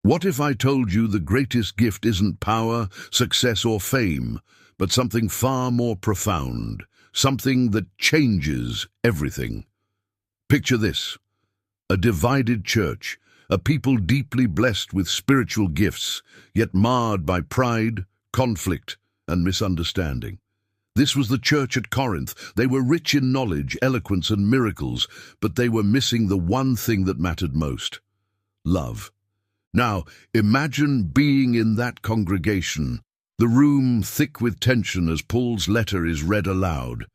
What if I told you the greatest gift isn't power, success, or fame, but something far more profound, something that changes everything? Picture this: a divided church, a people deeply blessed with spiritual gifts, yet marred by pride, conflict, and misunderstanding. This was the church at Corinth. They were rich in knowledge, eloquence, and miracles, but they were missing the one thing that mattered most: love. Now, imagine being in that congregation, the room thick with tension as Paul's letter is read aloud.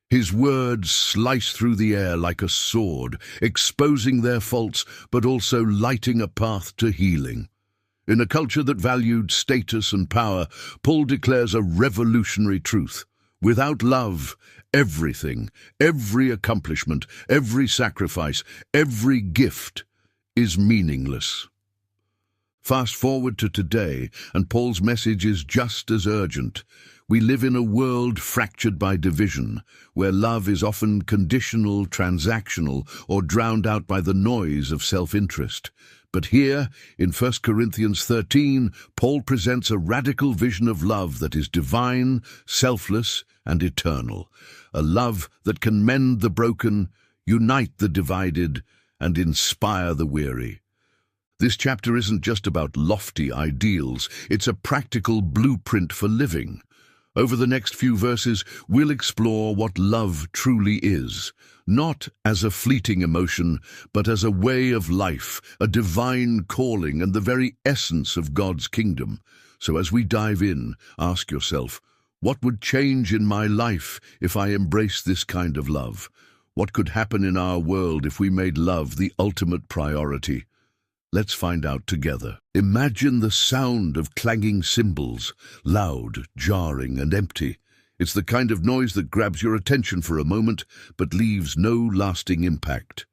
His words slice through the air like a sword, exposing their faults but also lighting a path to healing. In a culture that valued status and power, Paul declares a revolutionary truth. Without love, everything, every accomplishment, every sacrifice, every gift is meaningless. Fast forward to today, and Paul's message is just as urgent. We live in a world fractured by division, where love is often conditional, transactional, or drowned out by the noise of self-interest. But here, in 1 Corinthians 13, Paul presents a radical vision of love that is divine, selfless, and eternal. A love that can mend the broken, unite the divided, and inspire the weary. This chapter isn't just about lofty ideals, it's a practical blueprint for living. Over the next few verses, we'll explore what love truly is, not as a fleeting emotion, but as a way of life, a divine calling, and the very essence of God's kingdom. So as we dive in, ask yourself, what would change in my life if I embraced this kind of love? What could happen in our world if we made love the ultimate priority? Let's find out together. Imagine the sound of clanging cymbals, loud, jarring, and empty. It's the kind of noise that grabs your attention for a moment, but leaves no lasting impact.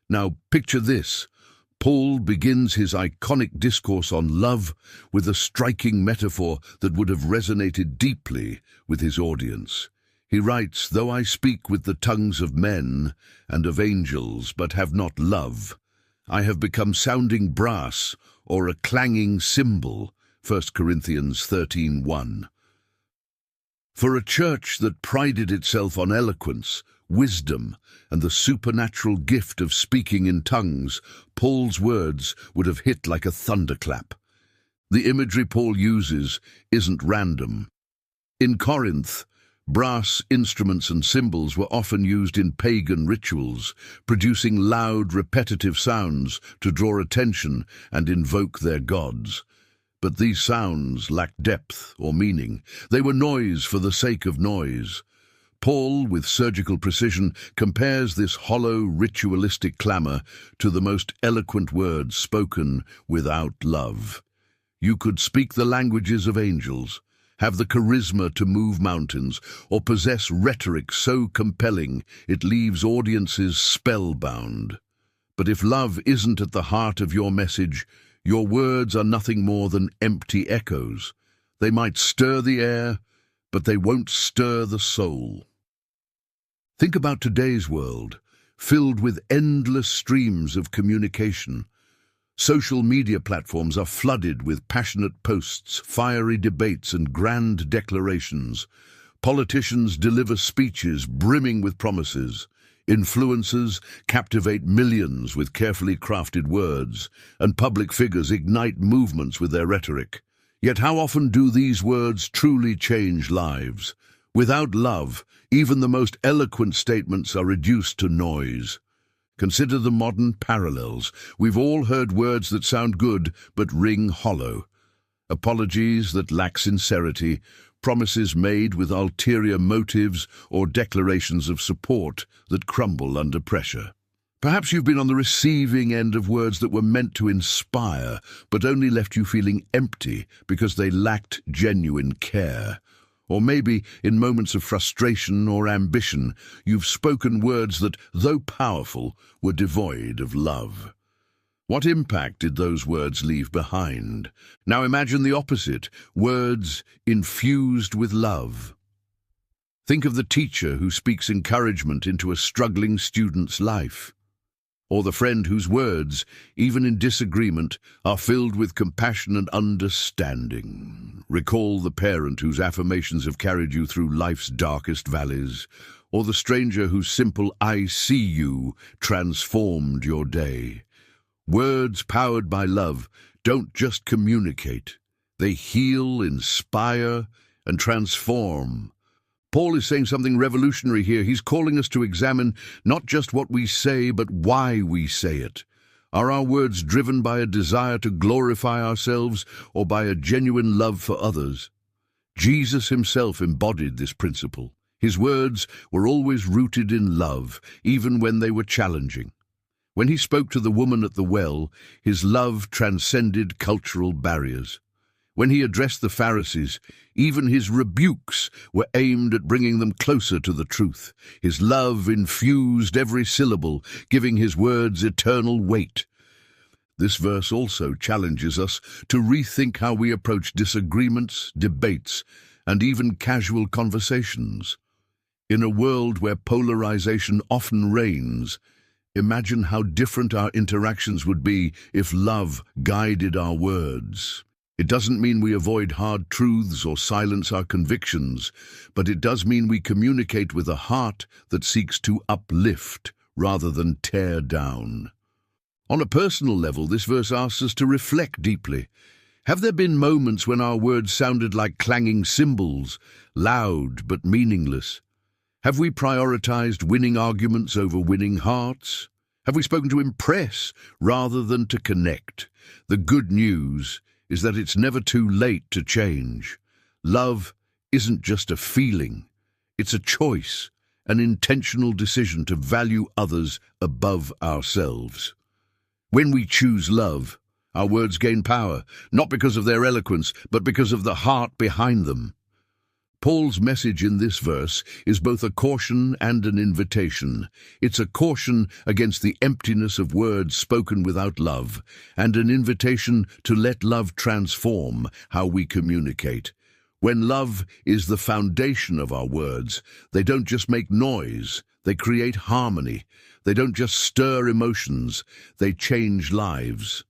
Now, picture this. Paul begins his iconic discourse on love with a striking metaphor that would have resonated deeply with his audience. He writes, "Though I speak with the tongues of men and of angels, but have not love, I have become sounding brass or a clanging cymbal." 1 Corinthians 13:1. For a church that prided itself on eloquence, wisdom, and the supernatural gift of speaking in tongues, Paul's words would have hit like a thunderclap. The imagery Paul uses isn't random. In Corinth, brass instruments and cymbals were often used in pagan rituals, producing loud, repetitive sounds to draw attention and invoke their gods. But these sounds lacked depth or meaning. They were noise for the sake of noise. Paul, with surgical precision, compares this hollow, ritualistic clamor to the most eloquent words spoken without love. You could speak the languages of angels, have the charisma to move mountains, or possess rhetoric so compelling it leaves audiences spellbound. But if love isn't at the heart of your message, your words are nothing more than empty echoes. They might stir the air, but they won't stir the soul. Think about today's world, filled with endless streams of communication. Social media platforms are flooded with passionate posts, fiery debates, and grand declarations. Politicians deliver speeches brimming with promises. Influencers captivate millions with carefully crafted words, and public figures ignite movements with their rhetoric. Yet how often do these words truly change lives? Without love, even the most eloquent statements are reduced to noise. Consider the modern parallels. We've all heard words that sound good but ring hollow. Apologies that lack sincerity, promises made with ulterior motives, or declarations of support that crumble under pressure. Perhaps you've been on the receiving end of words that were meant to inspire, but only left you feeling empty because they lacked genuine care. Or maybe, in moments of frustration or ambition, you've spoken words that, though powerful, were devoid of love. What impact did those words leave behind? Now imagine the opposite, words infused with love. Think of the teacher who speaks encouragement into a struggling student's life. Or the friend whose words, even in disagreement, are filled with compassion and understanding. Recall the parent whose affirmations have carried you through life's darkest valleys, or the stranger whose simple "I see you" transformed your day. Words powered by love don't just communicate. They heal, inspire, and transform. Paul is saying something revolutionary here. He's calling us to examine not just what we say, but why we say it. Are our words driven by a desire to glorify ourselves or by a genuine love for others? Jesus himself embodied this principle. His words were always rooted in love, even when they were challenging. When he spoke to the woman at the well, his love transcended cultural barriers. When he addressed the Pharisees, even his rebukes were aimed at bringing them closer to the truth. His love infused every syllable, giving his words eternal weight. This verse also challenges us to rethink how we approach disagreements, debates, and even casual conversations. In a world where polarization often reigns, imagine how different our interactions would be if love guided our words. It doesn't mean we avoid hard truths or silence our convictions, but it does mean we communicate with a heart that seeks to uplift rather than tear down. On a personal level, this verse asks us to reflect deeply. Have there been moments when our words sounded like clanging cymbals, loud but meaningless? Have we prioritized winning arguments over winning hearts? Have we spoken to impress rather than to connect? The good news is that it's never too late to change. Love isn't just a feeling, it's a choice, an intentional decision to value others above ourselves. When we choose love, our words gain power, not because of their eloquence, but because of the heart behind them. Paul's message in this verse is both a caution and an invitation. It's a caution against the emptiness of words spoken without love, and an invitation to let love transform how we communicate. When love is the foundation of our words, they don't just make noise, they create harmony. They don't just stir emotions, they change lives.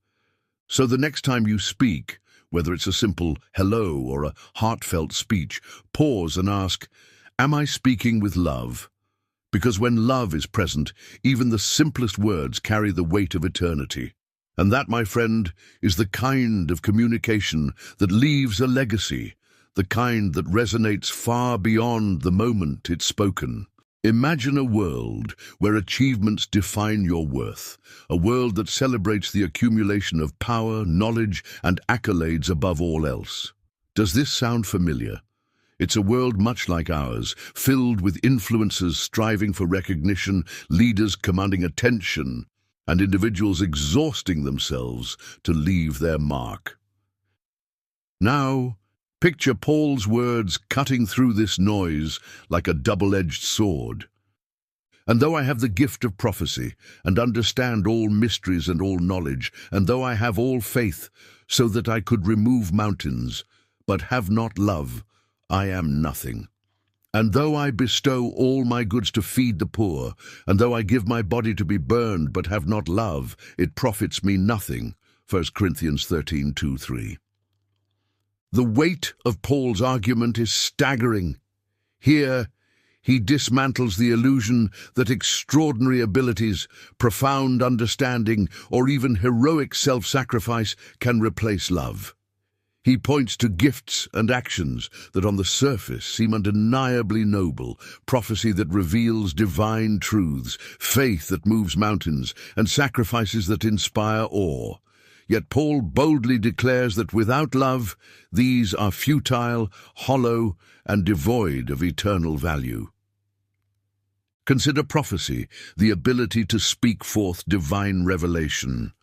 So the next time you speak, whether it's a simple hello or a heartfelt speech, pause and ask, am I speaking with love? Because when love is present, even the simplest words carry the weight of eternity. And that, my friend, is the kind of communication that leaves a legacy, the kind that resonates far beyond the moment it's spoken. Imagine a world where achievements define your worth, a world that celebrates the accumulation of power, knowledge, and accolades above all else. Does this sound familiar? It's a world much like ours, filled with influencers striving for recognition, leaders commanding attention, and individuals exhausting themselves to leave their mark. Now, picture Paul's words cutting through this noise like a double-edged sword. And though I have the gift of prophecy, and understand all mysteries and all knowledge, and though I have all faith, so that I could remove mountains, but have not love, I am nothing. And though I bestow all my goods to feed the poor, and though I give my body to be burned, but have not love, it profits me nothing. 1 Corinthians 13:2-3. The weight of Paul's argument is staggering. Here, he dismantles the illusion that extraordinary abilities, profound understanding, or even heroic self-sacrifice can replace love. He points to gifts and actions that on the surface seem undeniably noble, prophecy that reveals divine truths, faith that moves mountains, and sacrifices that inspire awe. Yet Paul boldly declares that without love, these are futile, hollow, and devoid of eternal value. Consider prophecy, the ability to speak forth divine revelation.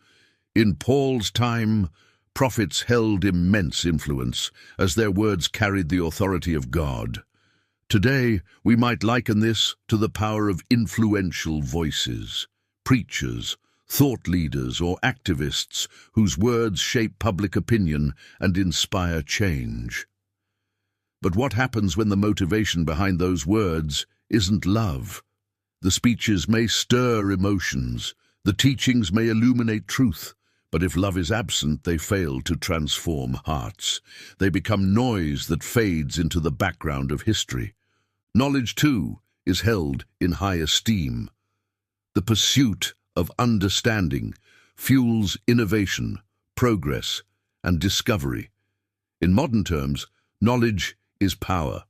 In Paul's time, prophets held immense influence, as their words carried the authority of God. Today, we might liken this to the power of influential voices, preachers, thought leaders, or activists whose words shape public opinion and inspire change. But what happens when the motivation behind those words isn't love? The speeches may stir emotions, The teachings may illuminate truth, but if love is absent, they fail to transform hearts. They become noise that fades into the background of history. Knowledge, too, is held in high esteem. The pursuit of understanding fuels innovation, progress, and discovery. In modern terms, knowledge is power.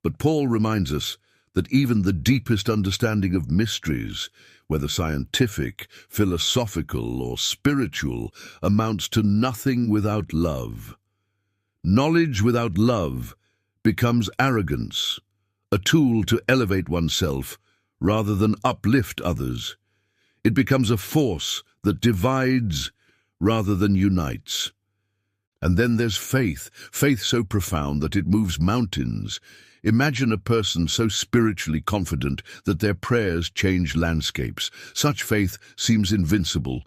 But Paul reminds us that even the deepest understanding of mysteries, whether scientific, philosophical, or spiritual, amounts to nothing without love. Knowledge without love becomes arrogance, a tool to elevate oneself rather than uplift others. It becomes a force that divides rather than unites. And then there's faith, faith so profound that it moves mountains. Imagine a person so spiritually confident that their prayers change landscapes. Such faith seems invincible,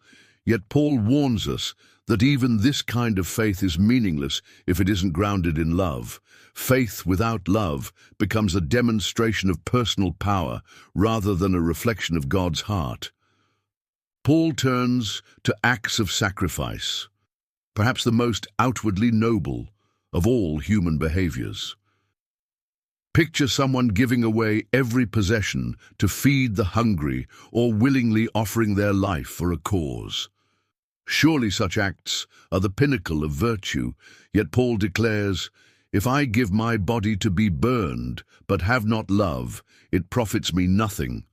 yet Paul warns us that even this kind of faith is meaningless if it isn't grounded in love. Faith without love becomes a demonstration of personal power rather than a reflection of God's heart. Paul turns to acts of sacrifice, perhaps the most outwardly noble of all human behaviors. Picture someone giving away every possession to feed the hungry or willingly offering their life for a cause. Surely such acts are the pinnacle of virtue, yet Paul declares, "If I give my body to be burned, but have not love, it profits me nothing."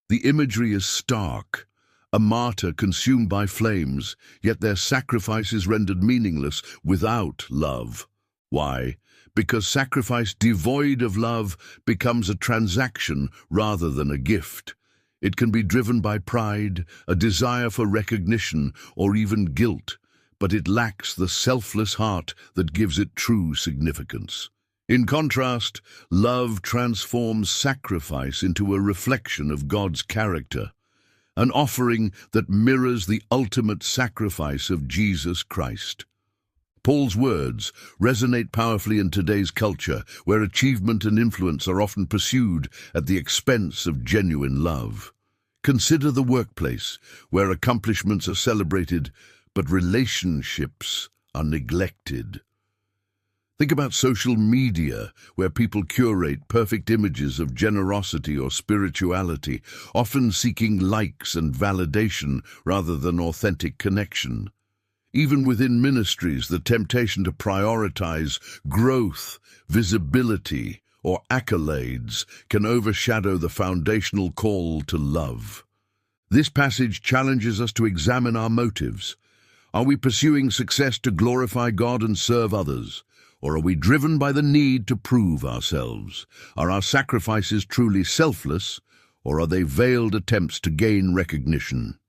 The imagery is stark. A martyr consumed by flames, yet their sacrifice is rendered meaningless without love. Why? Because sacrifice devoid of love becomes a transaction rather than a gift. It can be driven by pride, a desire for recognition, or even guilt, but it lacks the selfless heart that gives it true significance. In contrast, love transforms sacrifice into a reflection of God's character, an offering that mirrors the ultimate sacrifice of Jesus Christ. Paul's words resonate powerfully in today's culture, where achievement and influence are often pursued at the expense of genuine love. Consider the workplace, where accomplishments are celebrated, but relationships are neglected. Think about social media, where people curate perfect images of generosity or spirituality, often seeking likes and validation rather than authentic connection. Even within ministries, the temptation to prioritize growth, visibility, or accolades can overshadow the foundational call to love. This passage challenges us to examine our motives. Are we pursuing success to glorify God and serve others? Or are we driven by the need to prove ourselves? Are our sacrifices truly selfless, or are they veiled attempts to gain recognition?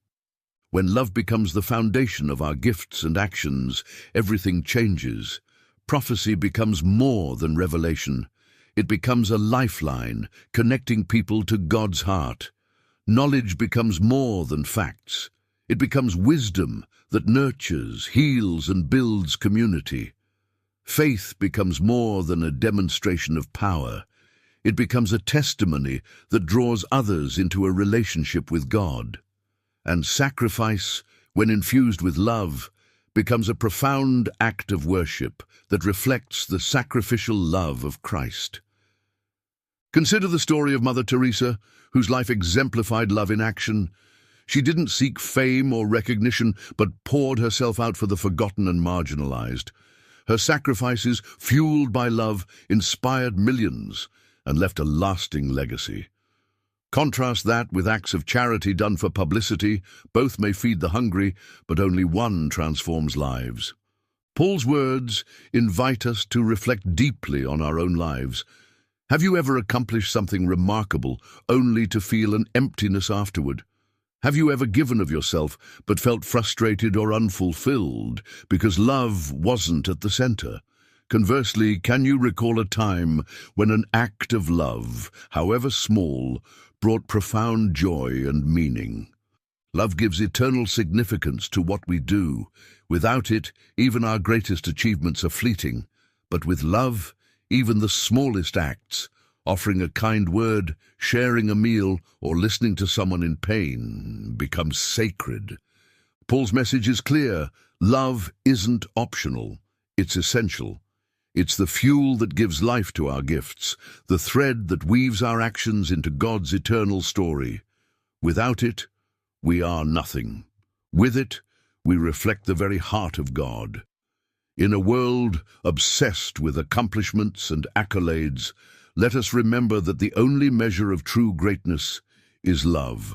When love becomes the foundation of our gifts and actions, everything changes. Prophecy becomes more than revelation. It becomes a lifeline, connecting people to God's heart. Knowledge becomes more than facts. It becomes wisdom that nurtures, heals, and builds community. Faith becomes more than a demonstration of power. It becomes a testimony that draws others into a relationship with God. And sacrifice, when infused with love, becomes a profound act of worship that reflects the sacrificial love of Christ. Consider the story of Mother Teresa, whose life exemplified love in action. She didn't seek fame or recognition, but poured herself out for the forgotten and marginalized. Her sacrifices, fueled by love, inspired millions and left a lasting legacy. Contrast that with acts of charity done for publicity. Both may feed the hungry, but only one transforms lives. Paul's words invite us to reflect deeply on our own lives. Have you ever accomplished something remarkable only to feel an emptiness afterward? Have you ever given of yourself but felt frustrated or unfulfilled because love wasn't at the center? Conversely, can you recall a time when an act of love, however small, brought profound joy and meaning? Love gives eternal significance to what we do. Without it, even our greatest achievements are fleeting. But with love, even the smallest acts Offering a kind word, sharing a meal, or listening to someone in pain becomes sacred. Paul's message is clear. Love isn't optional. It's essential. It's the fuel that gives life to our gifts, the thread that weaves our actions into God's eternal story. Without it, we are nothing. With it, we reflect the very heart of God. In a world obsessed with accomplishments and accolades, let us remember that the only measure of true greatness is love.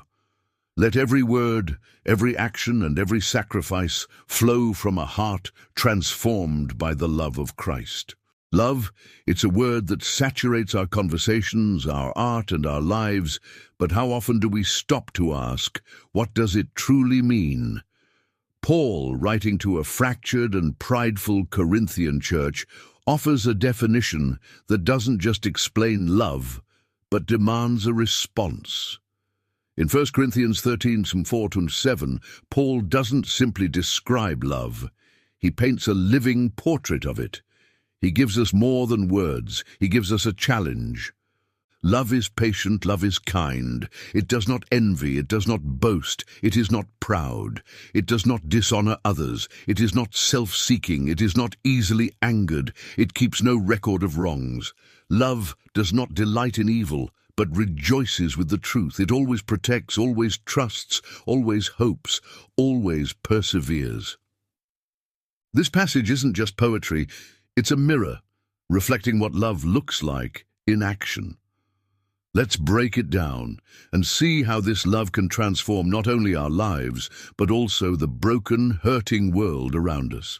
Let every word, every action, and every sacrifice flow from a heart transformed by the love of Christ. Love, it's a word that saturates our conversations, our art, and our lives, but how often do we stop to ask, what does it truly mean? Paul, writing to a fractured and prideful Corinthian church, offers a definition that doesn't just explain love, but demands a response. In 1 Corinthians 13, some 4-7, Paul doesn't simply describe love. He paints a living portrait of it. He gives us more than words. He gives us a challenge. Love is patient, love is kind. It does not envy, it does not boast, it is not proud. It does not dishonor others, it is not self-seeking, it is not easily angered, it keeps no record of wrongs. Love does not delight in evil, but rejoices with the truth. It always protects, always trusts, always hopes, always perseveres. This passage isn't just poetry, it's a mirror, reflecting what love looks like in action. Let's break it down and see how this love can transform not only our lives, but also the broken, hurting world around us.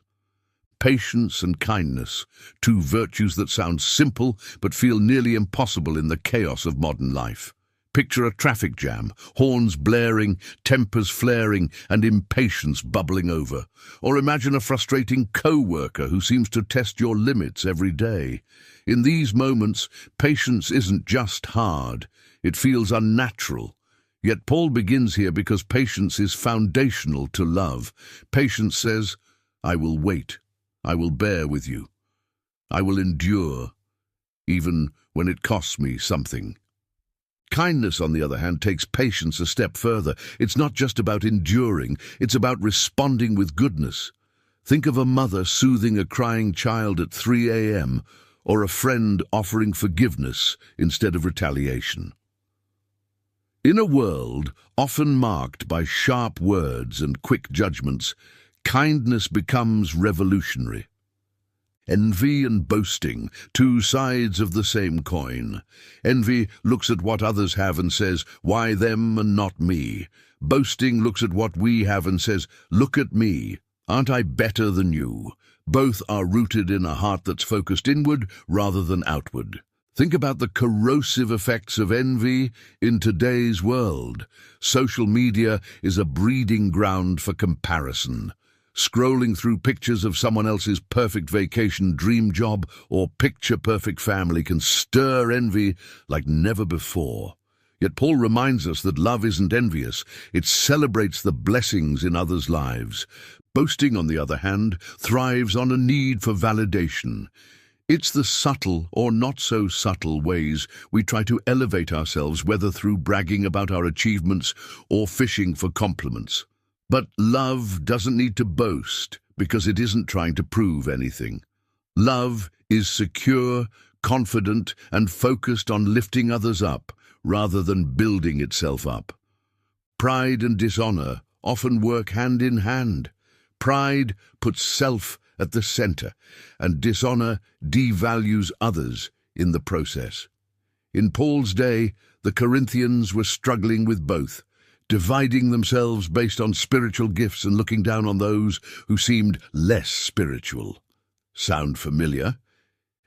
Patience and kindness, two virtues that sound simple but feel nearly impossible in the chaos of modern life. Picture a traffic jam, horns blaring, tempers flaring, and impatience bubbling over. Or imagine a frustrating co-worker who seems to test your limits every day. In these moments, patience isn't just hard, it feels unnatural. Yet Paul begins here because patience is foundational to love. Patience says, I will wait, I will bear with you, I will endure, even when it costs me something. Kindness, on the other hand, takes patience a step further. It's not just about enduring, it's about responding with goodness. Think of a mother soothing a crying child at 3 a.m., or a friend offering forgiveness instead of retaliation. In a world often marked by sharp words and quick judgments, kindness becomes revolutionary. Envy and boasting, two sides of the same coin. Envy looks at what others have and says, why them and not me? Boasting looks at what we have and says, look at me, aren't I better than you? Both are rooted in a heart that's focused inward rather than outward. Think about the corrosive effects of envy in today's world. Social media is a breeding ground for comparison. Scrolling through pictures of someone else's perfect vacation, dream job, or picture-perfect family can stir envy like never before. Yet Paul reminds us that love isn't envious. It celebrates the blessings in others' lives. Boasting, on the other hand, thrives on a need for validation. It's the subtle or not so subtle ways we try to elevate ourselves, whether through bragging about our achievements or fishing for compliments. But love doesn't need to boast because it isn't trying to prove anything. Love is secure, confident, and focused on lifting others up rather than building itself up. Pride and dishonor often work hand in hand. Pride puts self at the center, and dishonor devalues others in the process. In Paul's day, the Corinthians were struggling with both, dividing themselves based on spiritual gifts and looking down on those who seemed less spiritual. Sound familiar?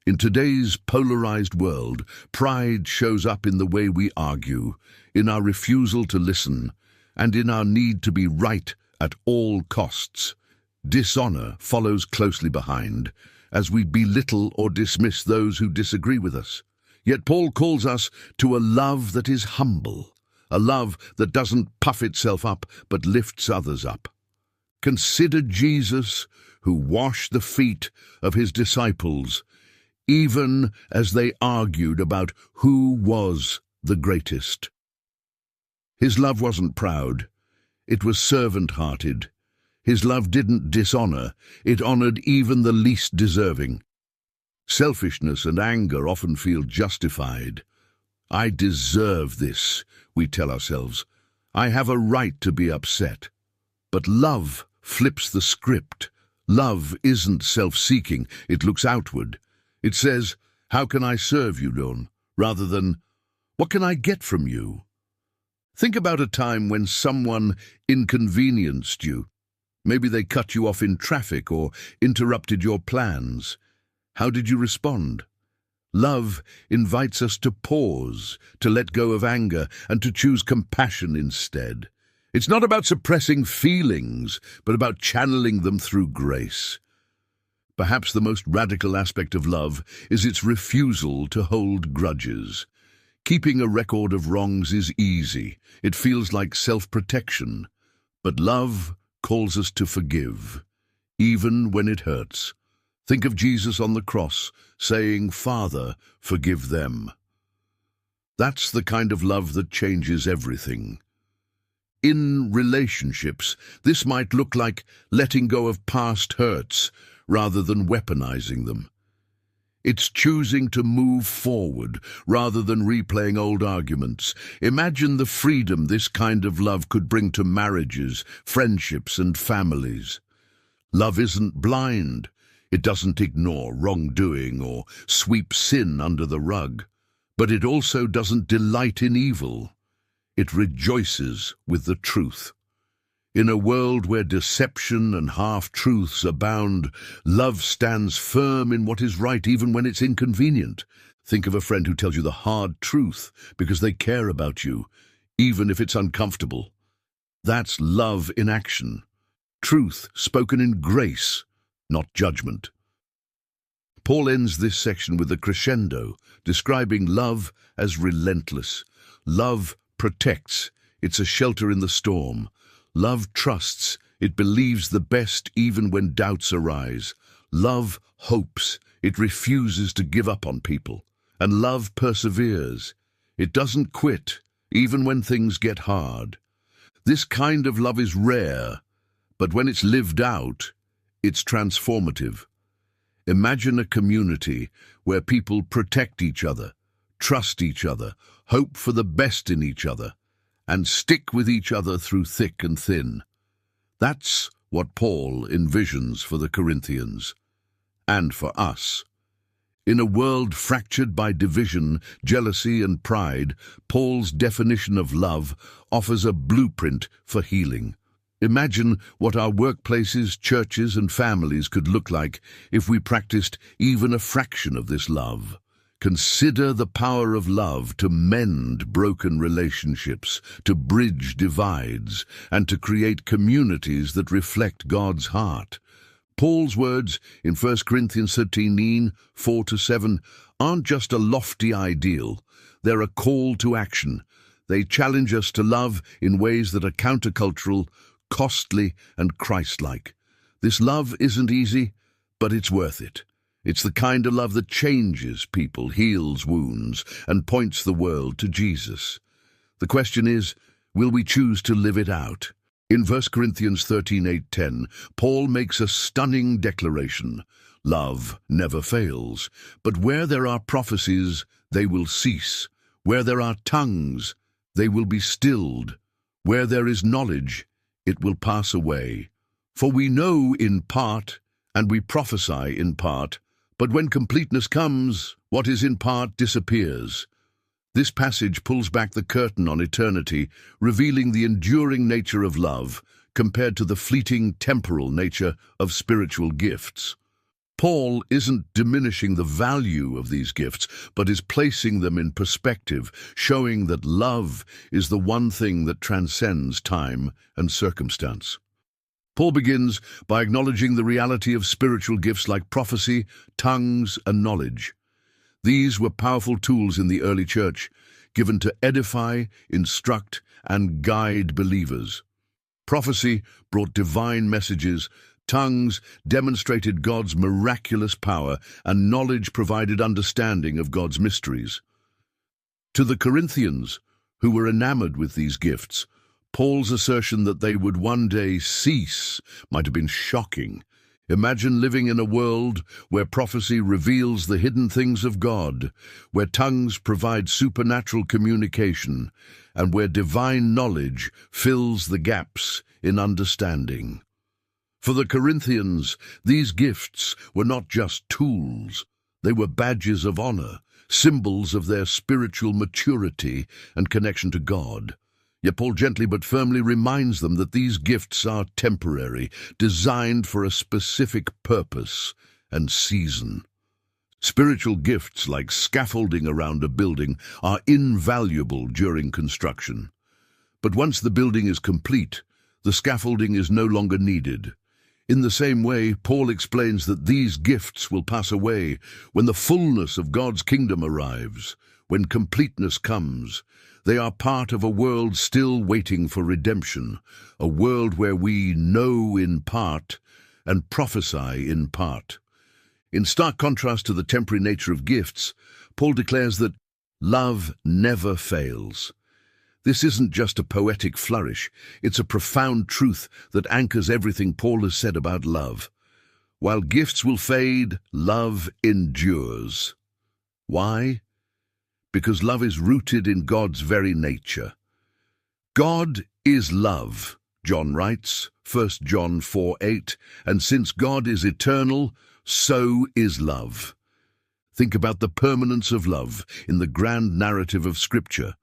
In today's polarized world, pride shows up in the way we argue, in our refusal to listen, and in our need to be right at all costs. Dishonor follows closely behind, as we belittle or dismiss those who disagree with us. Yet Paul calls us to a love that is humble, a love that doesn't puff itself up but lifts others up. Consider Jesus, who washed the feet of his disciples. even as they argued about who was the greatest. His love wasn't proud, it was servant-hearted. His love didn't dishonor, it honored even the least deserving. Selfishness and anger often feel justified. I deserve this, we tell ourselves. I have a right to be upset. But love flips the script. Love isn't self-seeking, it looks outward. It says, how can I serve you, Don? Rather than, what can I get from you? Think about a time when someone inconvenienced you. Maybe they cut you off in traffic or interrupted your plans. How did you respond? Love invites us to pause, to let go of anger, and to choose compassion instead. It's not about suppressing feelings, but about channeling them through grace. Perhaps the most radical aspect of love is its refusal to hold grudges. Keeping a record of wrongs is easy. It feels like self-protection. But love calls us to forgive, even when it hurts. Think of Jesus on the cross, saying, Father, forgive them. That's the kind of love that changes everything. In relationships, this might look like letting go of past hurts rather than weaponizing them. It's choosing to move forward rather than replaying old arguments. Imagine the freedom this kind of love could bring to marriages, friendships, and families. Love isn't blind. It doesn't ignore wrongdoing or sweep sin under the rug. But it also doesn't delight in evil. It rejoices with the truth. In a world where deception and half-truths abound, love stands firm in what is right even when it's inconvenient. Think of a friend who tells you the hard truth because they care about you, even if it's uncomfortable. That's love in action. Truth spoken in grace, not judgment. Paul ends this section with a crescendo, describing love as relentless. Love protects. It's a shelter in the storm. Love trusts. It believes the best even when doubts arise. Love hopes. It refuses to give up on people. And love perseveres. It doesn't quit, even when things get hard. This kind of love is rare, but when it's lived out, it's transformative. Imagine a community where people protect each other, trust each other, hope for the best in each other, and stick with each other through thick and thin. That's what Paul envisions for the Corinthians, and for us. In a world fractured by division, jealousy, and pride, Paul's definition of love offers a blueprint for healing. Imagine what our workplaces, churches, and families could look like if we practiced even a fraction of this love. Consider the power of love to mend broken relationships, to bridge divides, and to create communities that reflect God's heart. Paul's words in 1 Corinthians 13, 4-7 aren't just a lofty ideal, they're a call to action. They challenge us to love in ways that are countercultural, costly, and Christ-like. This love isn't easy, but it's worth it. It's the kind of love that changes people, heals wounds, and points the world to Jesus. The question is, will we choose to live it out? In 1 Corinthians 13:8-10, Paul makes a stunning declaration. Love never fails, but where there are prophecies, they will cease. Where there are tongues, they will be stilled. Where there is knowledge, it will pass away. For we know in part, and we prophesy in part, but when completeness comes, what is in part disappears. This passage pulls back the curtain on eternity, revealing the enduring nature of love compared to the fleeting temporal nature of spiritual gifts. Paul isn't diminishing the value of these gifts, but is placing them in perspective, showing that love is the one thing that transcends time and circumstance. Paul begins by acknowledging the reality of spiritual gifts like prophecy, tongues, and knowledge. These were powerful tools in the early church, given to edify, instruct, and guide believers. Prophecy brought divine messages, Tongues demonstrated God's miraculous power, and knowledge provided understanding of God's mysteries. To the Corinthians, who were enamored with these gifts, Paul's assertion that they would one day cease might have been shocking. Imagine living in a world where prophecy reveals the hidden things of God, where tongues provide supernatural communication, and where divine knowledge fills the gaps in understanding. For the Corinthians, these gifts were not just tools. They were badges of honor, symbols of their spiritual maturity and connection to God. Yet Paul gently but firmly reminds them that these gifts are temporary, designed for a specific purpose and season. Spiritual gifts like scaffolding around a building are invaluable during construction. But once the building is complete, the scaffolding is no longer needed. In the same way, Paul explains that these gifts will pass away when the fullness of God's kingdom arrives, when completeness comes. They are part of a world still waiting for redemption, a world where we know in part and prophesy in part. In stark contrast to the temporary nature of gifts, Paul declares that love never fails. This isn't just a poetic flourish, it's a profound truth that anchors everything Paul has said about love. While gifts will fade, love endures. Why? Because love is rooted in God's very nature. God is love, John writes, 1 John 4:8, and since God is eternal, so is love. Think about the permanence of love in the grand narrative of Scripture.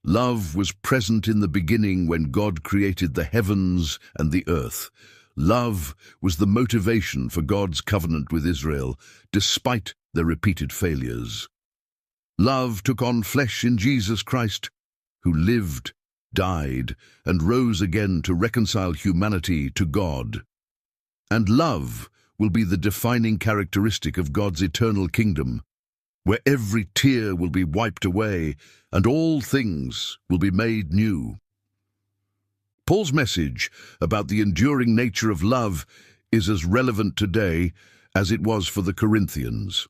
Love was present in the beginning when God created the heavens and the earth. Love was the motivation for God's covenant with Israel, despite their repeated failures. Love took on flesh in Jesus Christ, who lived, died, and rose again to reconcile humanity to God. And love will be the defining characteristic of God's eternal kingdom, where every tear will be wiped away and all things will be made new. Paul's message about the enduring nature of love is as relevant today as it was for the Corinthians.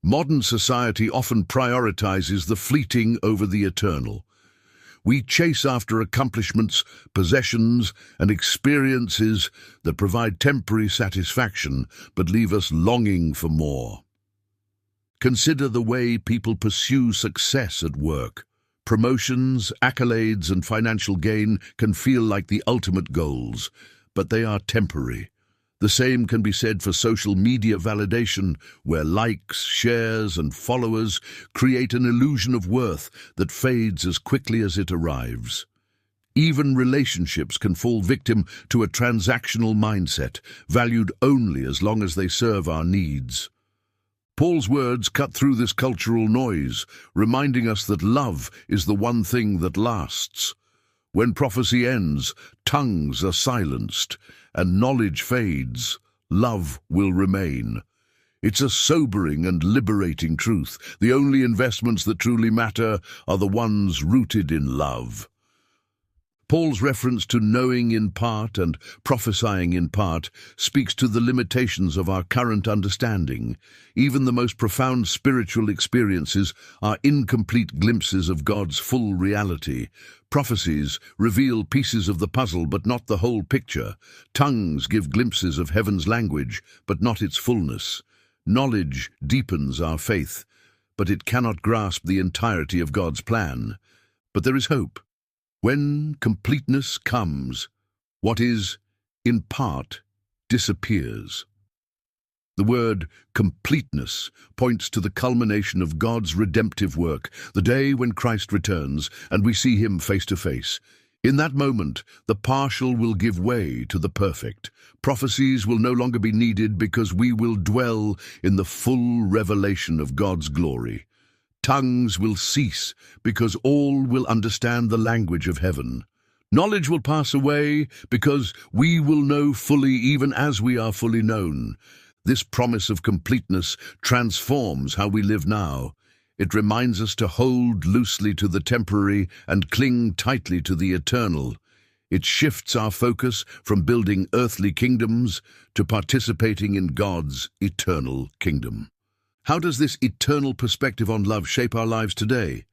Modern society often prioritizes the fleeting over the eternal. We chase after accomplishments, possessions, and experiences that provide temporary satisfaction but leave us longing for more. Consider the way people pursue success at work. Promotions, accolades, and financial gain can feel like the ultimate goals, but they are temporary. The same can be said for social media validation, where likes, shares, and followers create an illusion of worth that fades as quickly as it arrives. Even relationships can fall victim to a transactional mindset, valued only as long as they serve our needs. Paul's words cut through this cultural noise, reminding us that love is the one thing that lasts. When prophecy ends, tongues are silenced, and knowledge fades, love will remain. It's a sobering and liberating truth. The only investments that truly matter are the ones rooted in love. Paul's reference to knowing in part and prophesying in part speaks to the limitations of our current understanding. Even the most profound spiritual experiences are incomplete glimpses of God's full reality. Prophecies reveal pieces of the puzzle, but not the whole picture. Tongues give glimpses of heaven's language, but not its fullness. Knowledge deepens our faith, but it cannot grasp the entirety of God's plan. But there is hope. When completeness comes, what is, in part, disappears. The word completeness points to the culmination of God's redemptive work, the day when Christ returns and we see him face to face. In that moment, the partial will give way to the perfect. Prophecies will no longer be needed because we will dwell in the full revelation of God's glory. Tongues will cease because all will understand the language of heaven. Knowledge will pass away because we will know fully even as we are fully known. This promise of completeness transforms how we live now. It reminds us to hold loosely to the temporary and cling tightly to the eternal. It shifts our focus from building earthly kingdoms to participating in God's eternal kingdom. How does this eternal perspective on love shape our lives today?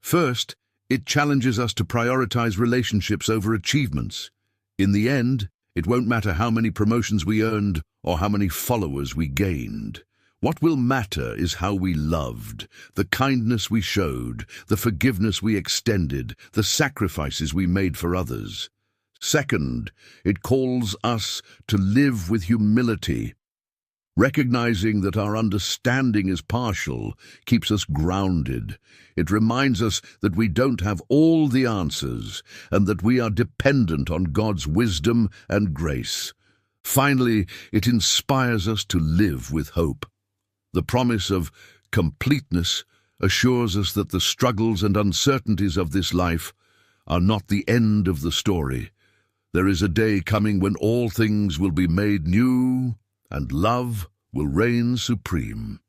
First, it challenges us to prioritize relationships over achievements. In the end, it won't matter how many promotions we earned or how many followers we gained. What will matter is how we loved, the kindness we showed, the forgiveness we extended, the sacrifices we made for others. Second, it calls us to live with humility. Recognizing that our understanding is partial keeps us grounded. It reminds us that we don't have all the answers and that we are dependent on God's wisdom and grace. Finally, it inspires us to live with hope. The promise of completeness assures us that the struggles and uncertainties of this life are not the end of the story. There is a day coming when all things will be made new, and love will reign supreme.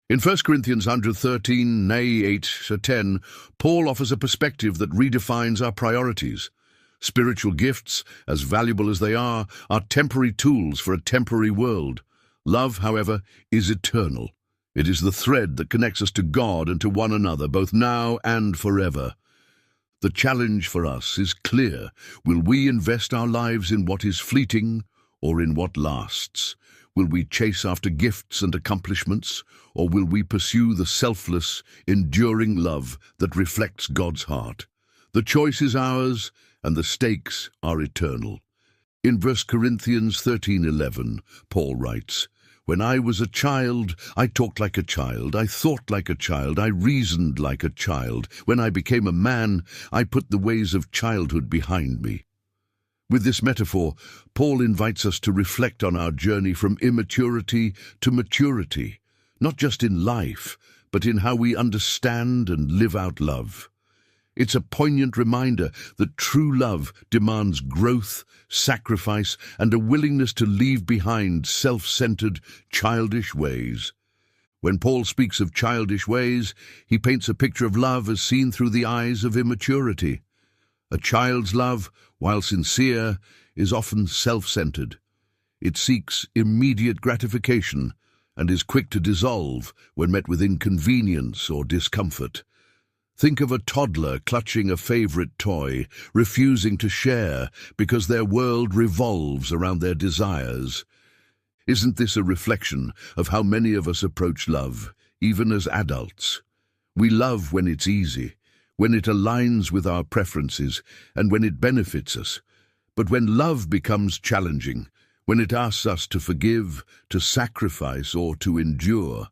In 1 Corinthians 8-10, Paul offers a perspective that redefines our priorities. Spiritual gifts, as valuable as they are temporary tools for a temporary world. Love, however, is eternal. It is the thread that connects us to God and to one another, both now and forever. The challenge for us is clear. Will we invest our lives in what is fleeting or in what lasts? Will we chase after gifts and accomplishments, or will we pursue the selfless, enduring love that reflects God's heart? The choice is ours, and the stakes are eternal. In 1 Corinthians 13:11, Paul writes, "When I was a child, I talked like a child, I thought like a child, I reasoned like a child. When I became a man, I put the ways of childhood behind me." With this metaphor, Paul invites us to reflect on our journey from immaturity to maturity, not just in life, but in how we understand and live out love. It's a poignant reminder that true love demands growth, sacrifice, and a willingness to leave behind self-centered, childish ways. When Paul speaks of childish ways, he paints a picture of love as seen through the eyes of immaturity. A child's love, while sincere, is often self-centered. It seeks immediate gratification and is quick to dissolve when met with inconvenience or discomfort. Think of a toddler clutching a favorite toy, refusing to share because their world revolves around their desires. Isn't this a reflection of how many of us approach love, even as adults? We love when it's easy, when it aligns with our preferences, and when it benefits us. But when love becomes challenging, when it asks us to forgive, to sacrifice, or to endure,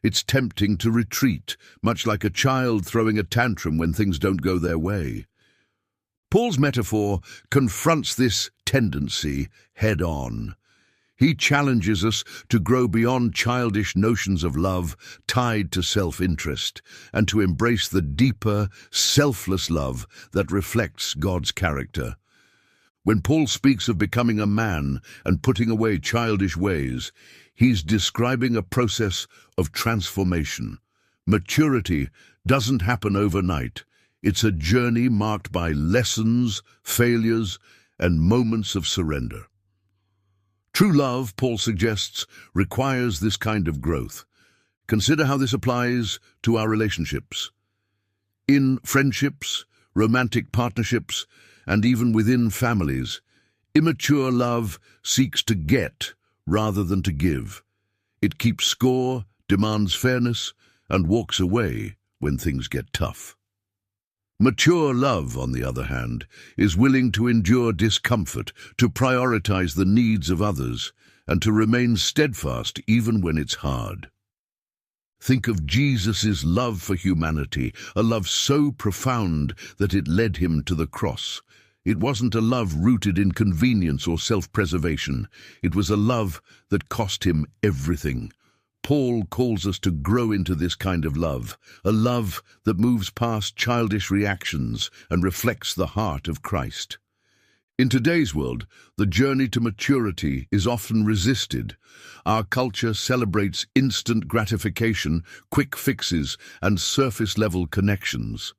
it's tempting to retreat, much like a child throwing a tantrum when things don't go their way. Paul's metaphor confronts this tendency head-on. He challenges us to grow beyond childish notions of love tied to self-interest and to embrace the deeper, selfless love that reflects God's character. When Paul speaks of becoming a man and putting away childish ways, he's describing a process of transformation. Maturity doesn't happen overnight. It's a journey marked by lessons, failures, and moments of surrender. True love, Paul suggests, requires this kind of growth. Consider how this applies to our relationships. In friendships, romantic partnerships, and even within families, immature love seeks to get rather than to give. It keeps score, demands fairness, and walks away when things get tough. Mature love, on the other hand, is willing to endure discomfort, to prioritize the needs of others, and to remain steadfast even when it's hard. Think of Jesus' love for humanity, a love so profound that it led him to the cross. It wasn't a love rooted in convenience or self-preservation. It was a love that cost him everything. Paul calls us to grow into this kind of love, a love that moves past childish reactions and reflects the heart of Christ. In today's world, the journey to maturity is often resisted. Our culture celebrates instant gratification, quick fixes, and surface-level connections.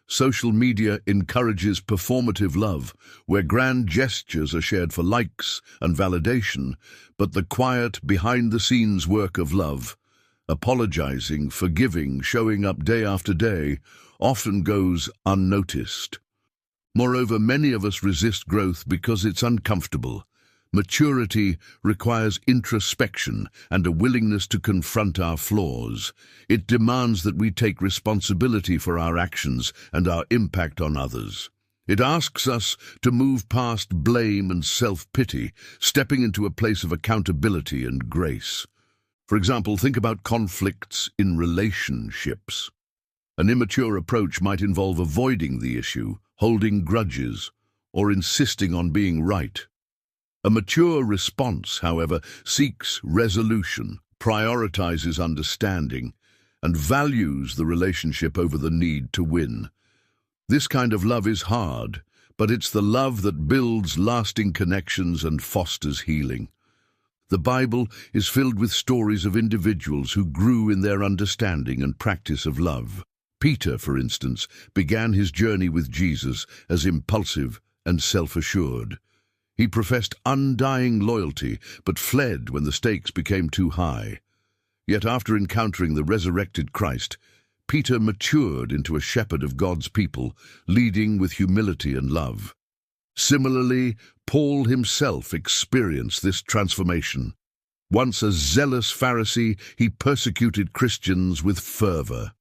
Social media encourages performative love, where grand gestures are shared for likes and validation, but the quiet, behind-the-scenes work of love, apologizing, forgiving, showing up day after day, often goes unnoticed. Moreover, many of us resist growth because it's uncomfortable. Maturity requires introspection and a willingness to confront our flaws. It demands that we take responsibility for our actions and our impact on others. It asks us to move past blame and self-pity, stepping into a place of accountability and grace. For example, think about conflicts in relationships. An immature approach might involve avoiding the issue, holding grudges, or insisting on being right. A mature response, however, seeks resolution, prioritizes understanding, and values the relationship over the need to win. This kind of love is hard, but it's the love that builds lasting connections and fosters healing. The Bible is filled with stories of individuals who grew in their understanding and practice of love. Peter, for instance, began his journey with Jesus as impulsive and self-assured. He professed undying loyalty, but fled when the stakes became too high. Yet after encountering the resurrected Christ, Peter matured into a shepherd of God's people, leading with humility and love. Similarly, Paul himself experienced this transformation. Once a zealous Pharisee, he persecuted Christians with fervor.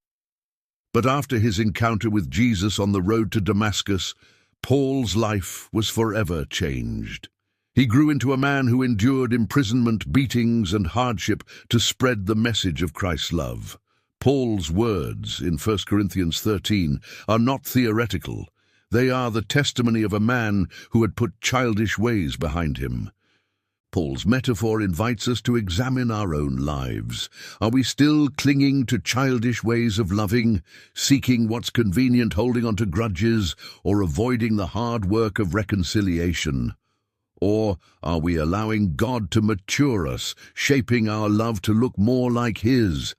But after his encounter with Jesus on the road to Damascus, Paul's life was forever changed. He grew into a man who endured imprisonment, beatings, and hardship to spread the message of Christ's love. Paul's words in 1 Corinthians 13 are not theoretical. They are the testimony of a man who had put childish ways behind him. Paul's metaphor invites us to examine our own lives. Are we still clinging to childish ways of loving, seeking what's convenient, holding on to grudges, or avoiding the hard work of reconciliation? Or are we allowing God to mature us, shaping our love to look more like His?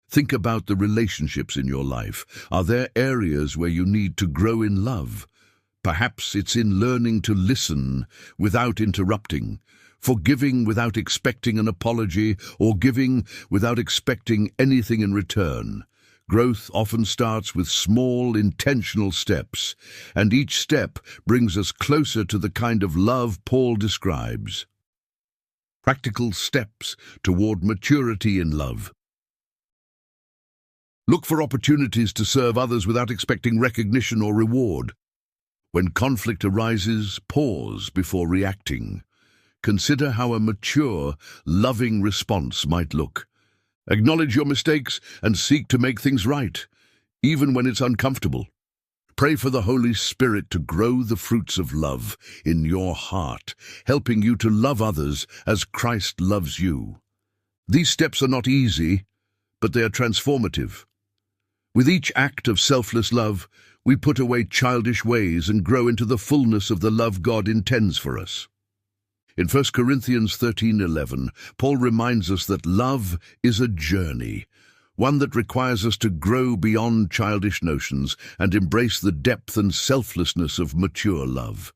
Think about the relationships in your life. Are there areas where you need to grow in love? Perhaps it's in learning to listen without interrupting, forgiving without expecting an apology, or giving without expecting anything in return. Growth often starts with small, intentional steps, and each step brings us closer to the kind of love Paul describes. Practical steps toward maturity in love. Look for opportunities to serve others without expecting recognition or reward. When conflict arises, pause before reacting. Consider how a mature, loving response might look. Acknowledge your mistakes and seek to make things right, even when it's uncomfortable. Pray for the Holy Spirit to grow the fruits of love in your heart, helping you to love others as Christ loves you. These steps are not easy, but they are transformative. With each act of selfless love, we put away childish ways and grow into the fullness of the love God intends for us. In 1 Corinthians 13:11, Paul reminds us that love is a journey, one that requires us to grow beyond childish notions and embrace the depth and selflessness of mature love.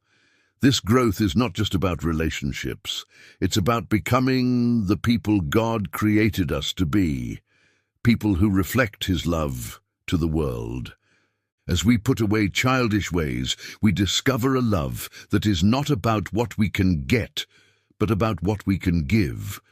This growth is not just about relationships. It's about becoming the people God created us to be, people who reflect His love to the world. As we put away childish ways, we discover a love that is not about what we can get, but about what we can give.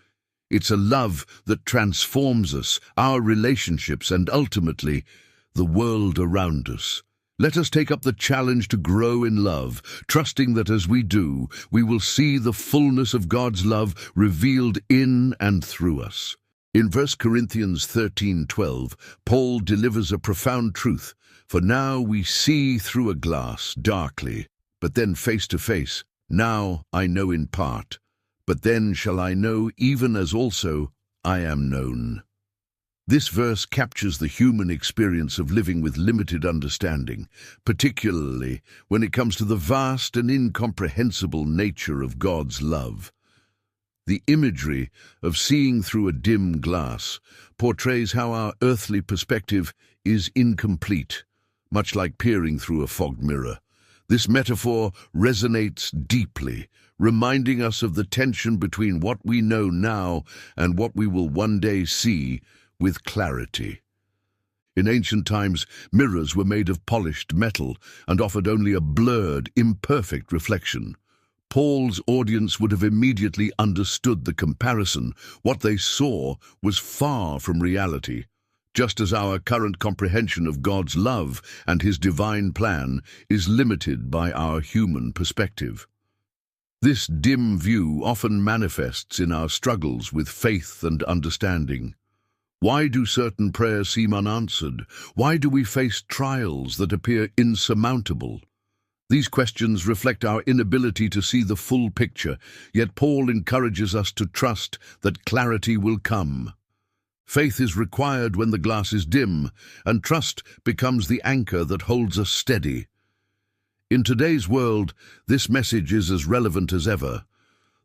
It's a love that transforms us, our relationships, and ultimately, the world around us. Let us take up the challenge to grow in love, trusting that as we do, we will see the fullness of God's love revealed in and through us. In 1 Corinthians 13:12, Paul delivers a profound truth. For now we see through a glass, darkly, but then face to face. Now I know in part, but then shall I know even as also I am known. This verse captures the human experience of living with limited understanding, particularly when it comes to the vast and incomprehensible nature of God's love. The imagery of seeing through a dim glass portrays how our earthly perspective is incomplete. much like peering through a fogged mirror. This metaphor resonates deeply, reminding us of the tension between what we know now and what we will one day see with clarity. In ancient times, mirrors were made of polished metal and offered only a blurred, imperfect reflection. Paul's audience would have immediately understood the comparison. What they saw was far from reality, just as our current comprehension of God's love and his divine plan is limited by our human perspective. This dim view often manifests in our struggles with faith and understanding. Why do certain prayers seem unanswered? Why do we face trials that appear insurmountable? These questions reflect our inability to see the full picture, yet Paul encourages us to trust that clarity will come. Faith is required when the glass is dim, and trust becomes the anchor that holds us steady. In today's world, this message is as relevant as ever.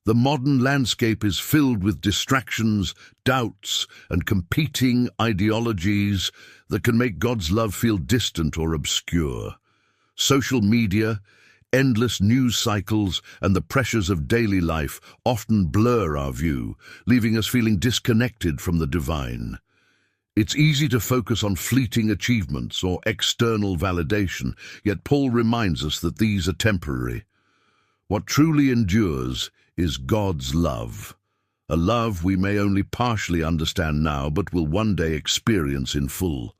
The modern landscape is filled with distractions, doubts, and competing ideologies that can make God's love feel distant or obscure. Social media, endless news cycles, and the pressures of daily life often blur our view, leaving us feeling disconnected from the divine. It's easy to focus on fleeting achievements or external validation, yet Paul reminds us that these are temporary. What truly endures is God's love, a love we may only partially understand now but will one day experience in full.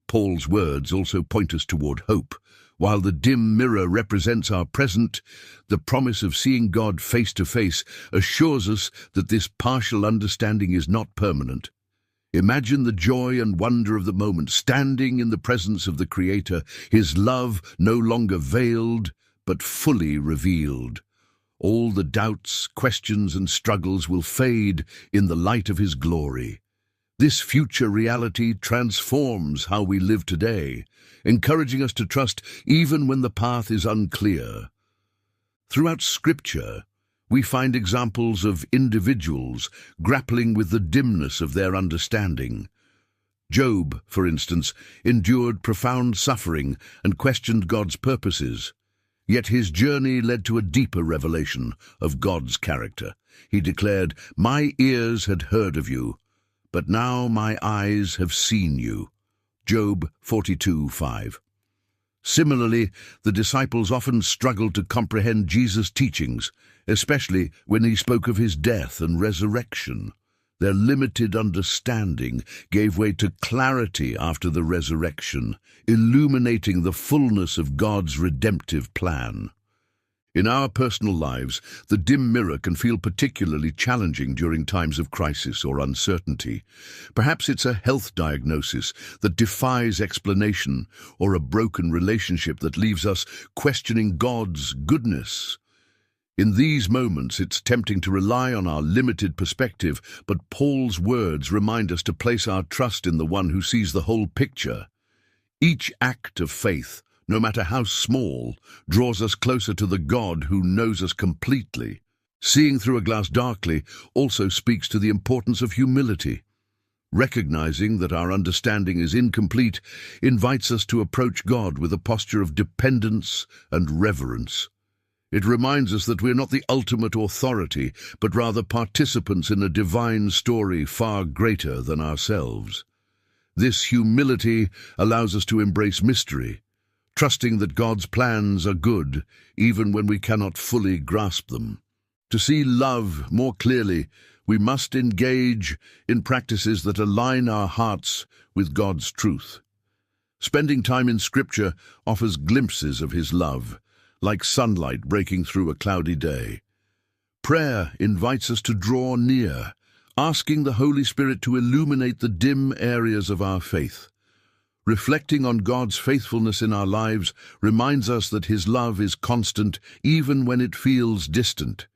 Paul's words also point us toward hope. While the dim mirror represents our present, the promise of seeing God face to face assures us that this partial understanding is not permanent. Imagine the joy and wonder of the moment, standing in the presence of the Creator, his love no longer veiled, but fully revealed. All the doubts, questions, and struggles will fade in the light of his glory. This future reality transforms how we live today, encouraging us to trust even when the path is unclear. Throughout Scripture, we find examples of individuals grappling with the dimness of their understanding. Job, for instance, endured profound suffering and questioned God's purposes. Yet his journey led to a deeper revelation of God's character. He declared, "My ears had heard of you, but now my eyes have seen you." Job 42:5. Similarly, the disciples often struggled to comprehend Jesus' teachings, especially when he spoke of his death and resurrection. Their limited understanding gave way to clarity after the resurrection, illuminating the fullness of God's redemptive plan. In our personal lives, the dim mirror can feel particularly challenging during times of crisis or uncertainty. Perhaps it's a health diagnosis that defies explanation, or a broken relationship that leaves us questioning God's goodness. In these moments, it's tempting to rely on our limited perspective, but Paul's words remind us to place our trust in the one who sees the whole picture. Each act of faith, no matter how small, draws us closer to the God who knows us completely. Seeing through a glass darkly also speaks to the importance of humility. Recognizing that our understanding is incomplete invites us to approach God with a posture of dependence and reverence. It reminds us that we're not the ultimate authority, but rather participants in a divine story far greater than ourselves. This humility allows us to embrace mystery, trusting that God's plans are good, even when we cannot fully grasp them. To see love more clearly, we must engage in practices that align our hearts with God's truth. Spending time in Scripture offers glimpses of his love, like sunlight breaking through a cloudy day. Prayer invites us to draw near, asking the Holy Spirit to illuminate the dim areas of our faith. Reflecting on God's faithfulness in our lives reminds us that his love is constant even when it feels distant.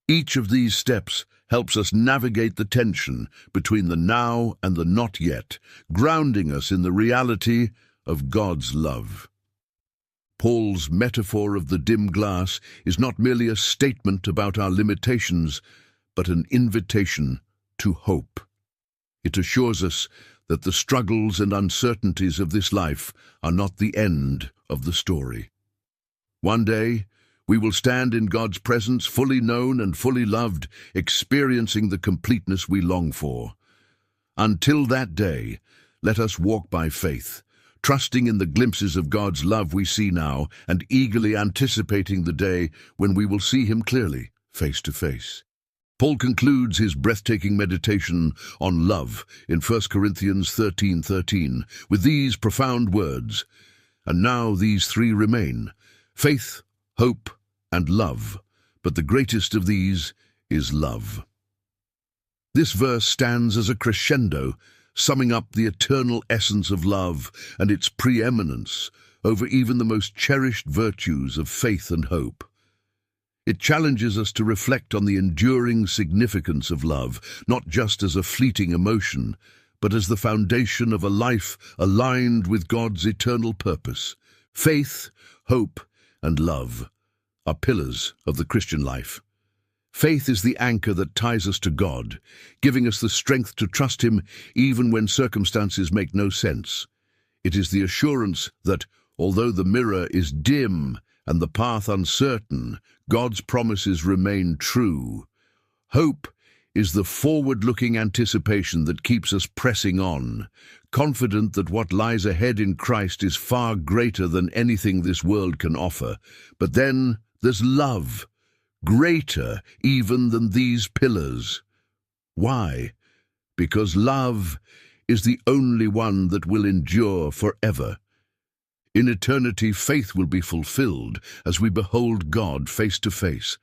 Each of these steps helps us navigate the tension between the now and the not yet, grounding us in the reality of God's love. Paul's metaphor of the dim glass is not merely a statement about our limitations, but an invitation to hope. It assures us that the struggles and uncertainties of this life are not the end of the story. One day, we will stand in God's presence, fully known and fully loved, experiencing the completeness we long for. Until that day, let us walk by faith, trusting in the glimpses of God's love we see now and eagerly anticipating the day when we will see Him clearly, face to face. Paul concludes his breathtaking meditation on love in 1 Corinthians 13:13 with these profound words, "And now these three remain, faith, hope, and love, but the greatest of these is love." This verse stands as a crescendo, summing up the eternal essence of love and its preeminence over even the most cherished virtues of faith and hope. It challenges us to reflect on the enduring significance of love, not just as a fleeting emotion, but as the foundation of a life aligned with God's eternal purpose. Faith, hope, and love are pillars of the Christian life. Faith is the anchor that ties us to God, giving us the strength to trust Him even when circumstances make no sense. It is the assurance that, although the mirror is dim and the path uncertain, God's promises remain true. Hope is the forward-looking anticipation that keeps us pressing on, confident that what lies ahead in Christ is far greater than anything this world can offer. But then there's love, greater even than these pillars. Why? Because love is the only one that will endure forever. In eternity, faith will be fulfilled as we behold God face to face.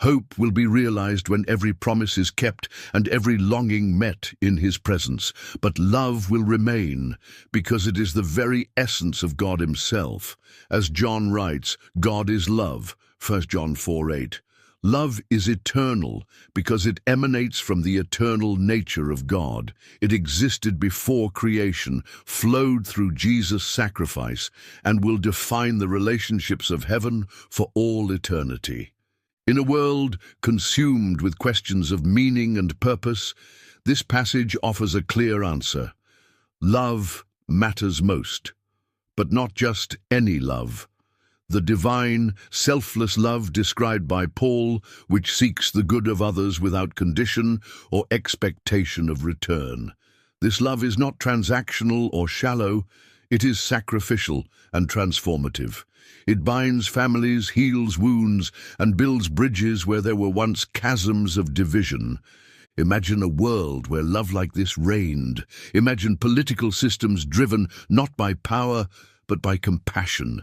Hope will be realized when every promise is kept and every longing met in His presence. But love will remain because it is the very essence of God Himself. As John writes, God is love, 1 John 4:8. Love is eternal because it emanates from the eternal nature of God. It existed before creation, flowed through Jesus' sacrifice, and will define the relationships of heaven for all eternity. In a world consumed with questions of meaning and purpose, this passage offers a clear answer. Love matters most, but not just any love. The divine, selfless love described by Paul, which seeks the good of others without condition or expectation of return. This love is not transactional or shallow, it is sacrificial and transformative. It binds families, heals wounds, and builds bridges where there were once chasms of division. Imagine a world where love like this reigned. Imagine political systems driven not by power, but by compassion.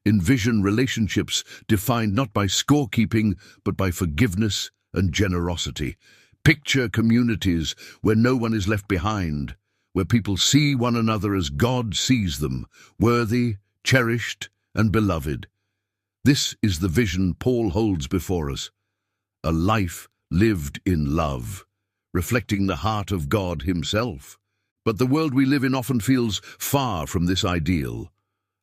Envision relationships defined not by scorekeeping, but by forgiveness and generosity. Picture communities where no one is left behind, where people see one another as God sees them, worthy, cherished, and beloved. This is the vision Paul holds before us, a life lived in love, reflecting the heart of God Himself. But the world we live in often feels far from this ideal.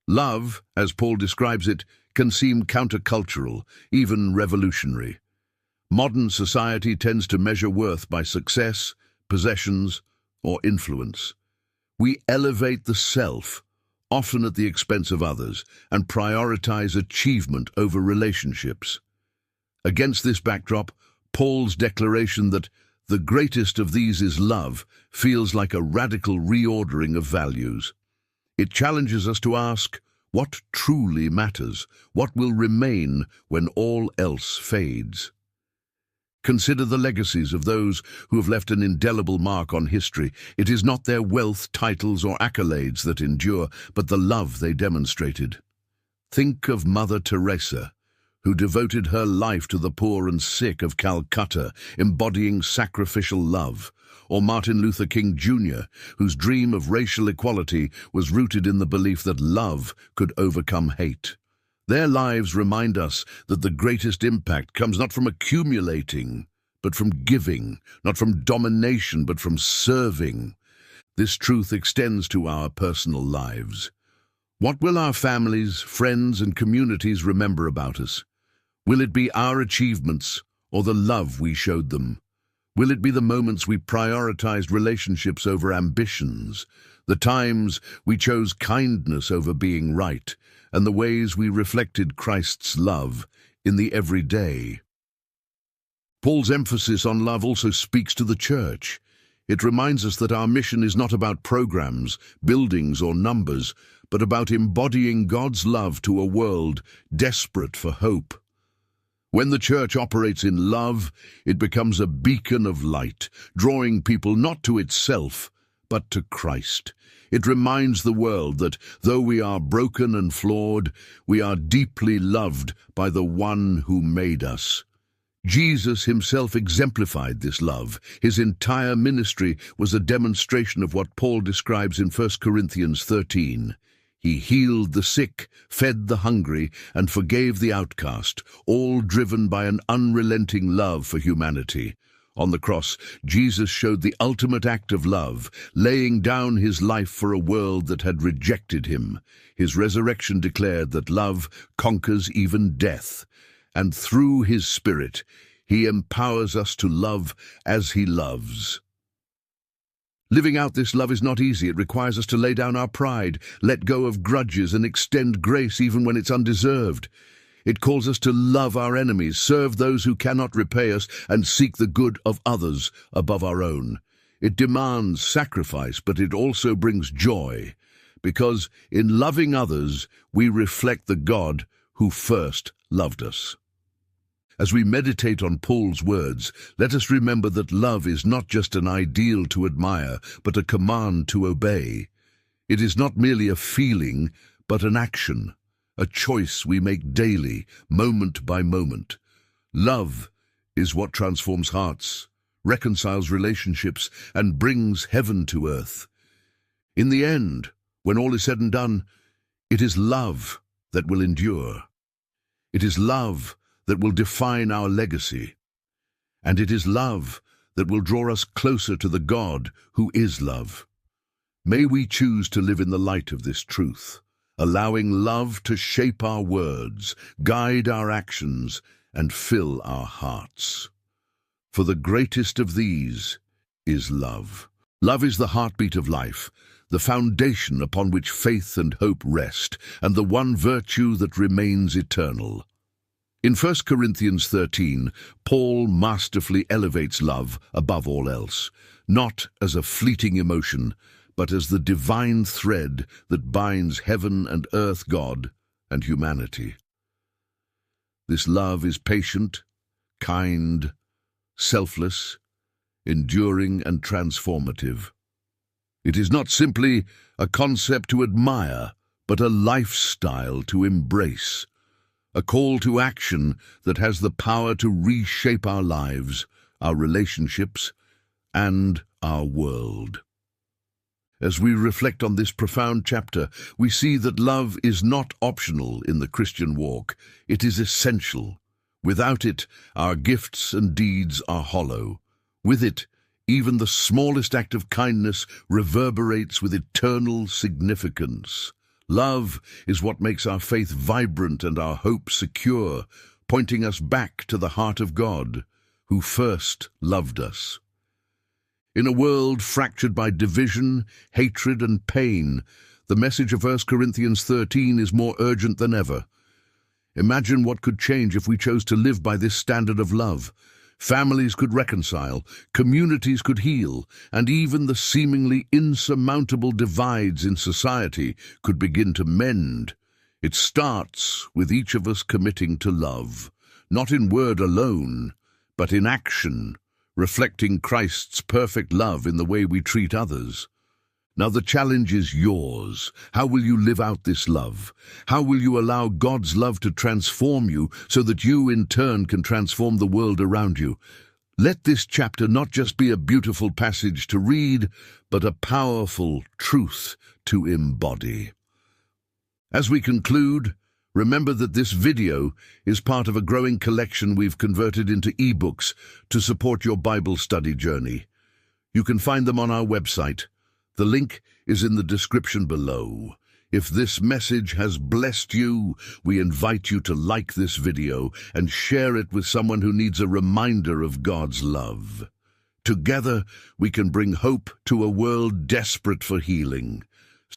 Love, as Paul describes it, can seem countercultural, even revolutionary. Modern society tends to measure worth by success, possessions, or influence. We elevate the self, often at the expense of others, and prioritize achievement over relationships. Against this backdrop, Paul's declaration that the greatest of these is love feels like a radical reordering of values. It challenges us to ask, what truly matters? What will remain when all else fades? Consider the legacies of those who have left an indelible mark on history. It is not their wealth, titles, or accolades that endure, but the love they demonstrated. Think of Mother Teresa, who devoted her life to the poor and sick of Calcutta, embodying sacrificial love, or Martin Luther King Jr., whose dream of racial equality was rooted in the belief that love could overcome hate. Their lives remind us that the greatest impact comes not from accumulating, but from giving, not from domination, but from serving. This truth extends to our personal lives. What will our families, friends, and communities remember about us? Will it be our achievements or the love we showed them? Will it be the moments we prioritized relationships over ambitions, the times we chose kindness over being right, and the ways we reflected Christ's love in the everyday? Paul's emphasis on love also speaks to the church. It reminds us that our mission is not about programs, buildings, or numbers, but about embodying God's love to a world desperate for hope. When the church operates in love, it becomes a beacon of light, drawing people not to itself, but to Christ. It reminds the world that, though we are broken and flawed, we are deeply loved by the one who made us. Jesus himself exemplified this love. His entire ministry was a demonstration of what Paul describes in 1 Corinthians 13. He healed the sick, fed the hungry, and forgave the outcast, all driven by an unrelenting love for humanity. On the cross, Jesus showed the ultimate act of love, laying down his life for a world that had rejected him. His resurrection declared that love conquers even death, and through his Spirit, he empowers us to love as he loves. Living out this love is not easy. It requires us to lay down our pride, let go of grudges, and extend grace even when it's undeserved. It calls us to love our enemies, serve those who cannot repay us, and seek the good of others above our own. It demands sacrifice, but it also brings joy, because in loving others, we reflect the God who first loved us. As we meditate on Paul's words, let us remember that love is not just an ideal to admire, but a command to obey. It is not merely a feeling, but an action, a choice we make daily, moment by moment. Love is what transforms hearts, reconciles relationships, and brings heaven to earth. In the end, when all is said and done, it is love that will endure. It is love that will define our legacy. And it is love that will draw us closer to the God who is love. May we choose to live in the light of this truth, allowing love to shape our words, guide our actions, and fill our hearts. For the greatest of these is love. Love is the heartbeat of life, the foundation upon which faith and hope rest, and the one virtue that remains eternal. In 1 Corinthians 13, Paul masterfully elevates love above all else, not as a fleeting emotion, but as the divine thread that binds heaven and earth, God and humanity. This love is patient, kind, selfless, enduring and transformative. It is not simply a concept to admire, but a lifestyle to embrace. A call to action that has the power to reshape our lives, our relationships, and our world. As we reflect on this profound chapter, we see that love is not optional in the Christian walk. It is essential. Without it, our gifts and deeds are hollow. With it, even the smallest act of kindness reverberates with eternal significance. Love is what makes our faith vibrant and our hope secure, pointing us back to the heart of God, who first loved us. In a world fractured by division, hatred, and pain, the message of 1 Corinthians 13 is more urgent than ever. Imagine what could change if we chose to live by this standard of love. Families could reconcile, communities could heal, and even the seemingly insurmountable divides in society could begin to mend. It starts with each of us committing to love, not in word alone, but in action, reflecting Christ's perfect love in the way we treat others. Now the challenge is yours. How will you live out this love? How will you allow God's love to transform you so that you in turn can transform the world around you? Let this chapter not just be a beautiful passage to read, but a powerful truth to embody. As we conclude, remember that this video is part of a growing collection we've converted into ebooks to support your Bible study journey. You can find them on our website. The link is in the description below. If this message has blessed you, we invite you to like this video and share it with someone who needs a reminder of God's love. Together, we can bring hope to a world desperate for healing.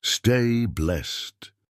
Stay blessed.